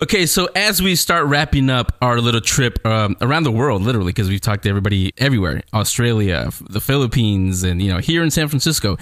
Okay, so as we start wrapping up our little trip around the world, literally, because we've talked to everybody everywhere, Australia, the Philippines, and here in San Francisco,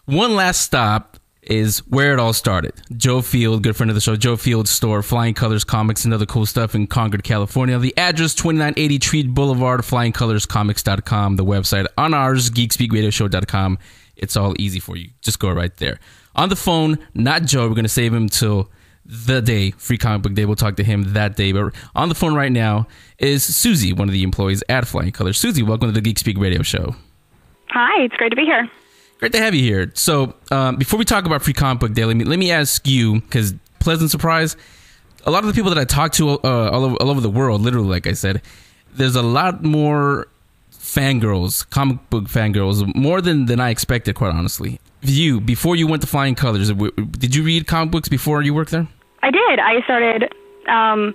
one last stop is where it all started. Joe Field, good friend of the show, Joe Field's store, Flying Colors Comics and other cool stuff in Concord, California. The address, 2980 Treat Boulevard, flyingcolorscomics.com, the website. On ours, geekspeakradioshow.com. It's all easy for you. Just go right there. On the phone, not Joe. We're going to save him till the day, Free Comic Book Day. We'll talk to him that day. But on the phone right now is Susie, one of the employees at Flying Colors. Susie, welcome to the Geek Speak Radio Show. Hi, it's great to be here. Great to have you here. So before we talk about Free Comic Book Day, let me ask you, because pleasant surprise, a lot of the people that I talk to all over the world, literally, like I said, there's a lot more fangirls, comic book fangirls, more than I expected, quite honestly. Before you went to Flying Colors, did you read comic books before you worked there? I did. I started a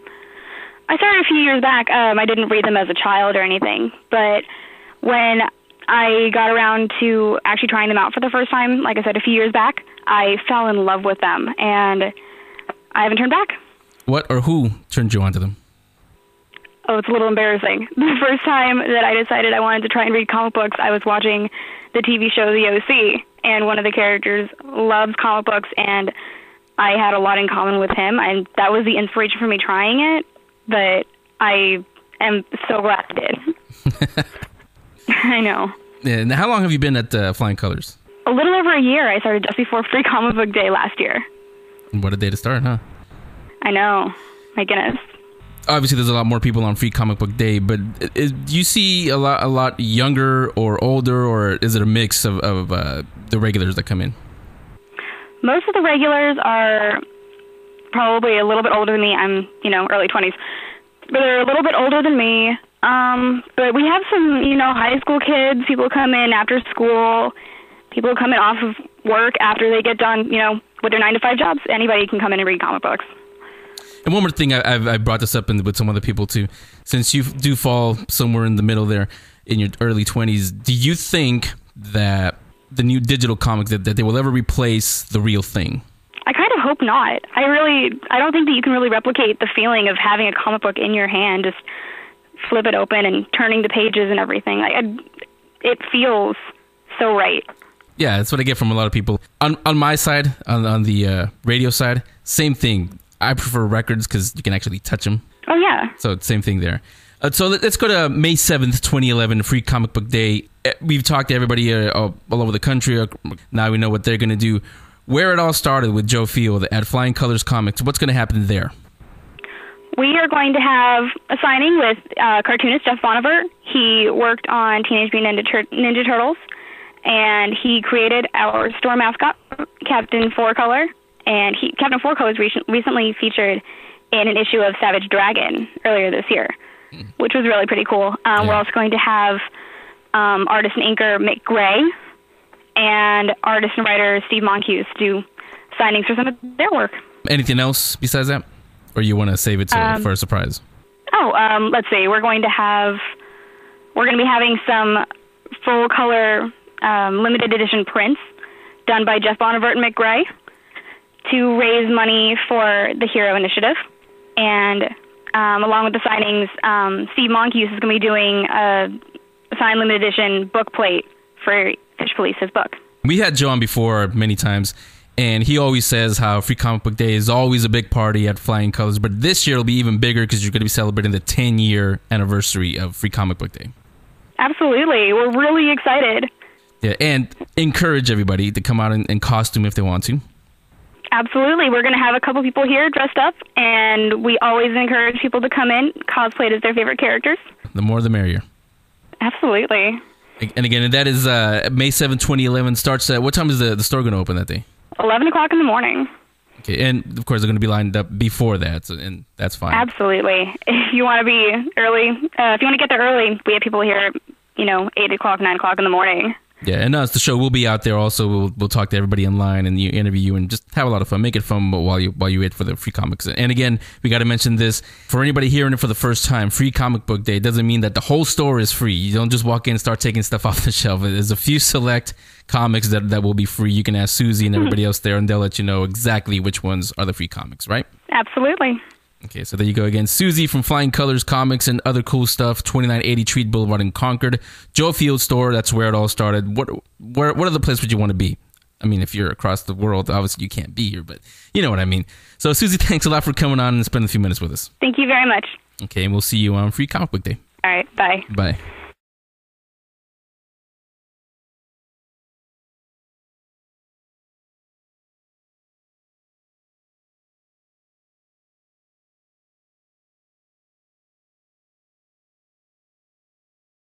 few years back. I didn't read them as a child or anything, but when I got around to actually trying them out for the first time, like I said, a few years back, I fell in love with them, and I haven't turned back. What or who turned you onto them? Oh, it's a little embarrassing. The first time that I decided I wanted to try and read comic books, I was watching the TV show The O.C., and one of the characters loves comic books, and I had a lot in common with him, and that was the inspiration for me trying it, but I am so glad I did. I know. Yeah, now, how long have you been at Flying Colors? A little over a year. I started just before Free Comic Book Day last year. What a day to start, huh? I know. My goodness. Obviously, there's a lot more people on Free Comic Book Day, but do you see a lot younger or older, or is it a mix of the regulars that come in? Most of the regulars are probably a little bit older than me. I'm, early 20s. But they're a little bit older than me. But we have some, high school kids. People come in after school. People come in off of work after they get done, with their 9-to-5 jobs. Anybody can come in and read comic books. And one more thing, I brought this up with some other people too. Since you do fall somewhere in the middle there in your early 20s, do you think that the new digital comics, that they will ever replace the real thing? I kind of hope not. I don't think that you can really replicate the feeling of having a comic book in your hand, just flip it open and turning the pages and everything. It feels so right. Yeah, that's what I get from a lot of people. On my side, on the radio side, same thing. I prefer records because you can actually touch them. Oh, yeah. So same thing there. So let's go to May 7th, 2011, Free Comic Book Day. We've talked to everybody all over the country. Now we know what they're going to do. Where it all started with Joe Field at Flying Colors Comics. What's going to happen there? We are going to have a signing with cartoonist Jeff Bonnever. He worked on Teenage Mutant Ninja Turtles, and he created our store mascot, Captain Four-Color. And Captain Four-Color was recently featured in an issue of Savage Dragon earlier this year, which was really pretty cool. We're also going to have artist and inker Mick Gray and artist and writer Steve Moncues do signings for some of their work. Anything else besides that? Or you want to save it for a surprise? Let's see. We're going to be having some full-color limited edition prints done by Jeff Bonnever and Mick Gray to raise money for the Hero Initiative. And along with the signings, Steve Moncues is going to be doing a signed limited edition book plate for Fish Police's book. We had Joe on before many times, and he always says how Free Comic Book Day is always a big party at Flying Colors, but this year it'll be even bigger because you're going to be celebrating the 10-year anniversary of Free Comic Book Day. Absolutely. We're really excited. Yeah, and encourage everybody to come out in costume if they want to. Absolutely. We're going to have a couple people here dressed up, and we always encourage people to come in cosplayed as their favorite characters. The more the merrier. Absolutely. And again, that is May 7, 2011. Starts at, what time is the store going to open that day? 11 o'clock in the morning. Okay, and of course they're going to be lined up before that, and that's fine. Absolutely. If you want to be early, if you want to get there early, we have people here, 8 o'clock, 9 o'clock in the morning. Yeah, and us, the show will be out there also. We'll talk to everybody online and you interview you and just have a lot of fun. Make it fun while you wait for the free comics. And again, we got to mention this for anybody hearing it for the first time. Free Comic Book Day doesn't mean that the whole store is free. You don't just walk in and start taking stuff off the shelf. There's a few select comics that will be free. You can ask Susie and everybody else there, and they'll let you know exactly which ones are the free comics, right? Absolutely. Okay, so there you go again. Susie from Flying Colors Comics and other cool stuff, 2980 Treat Boulevard in Concord. Joe Field Store, that's where it all started. What other place would you want to be? I mean, if you're across the world, obviously you can't be here, but you know what I mean. So, Susie, thanks a lot for coming on and spending a few minutes with us. Thank you very much. Okay, and we'll see you on Free Comic Book Day. All right, bye. Bye.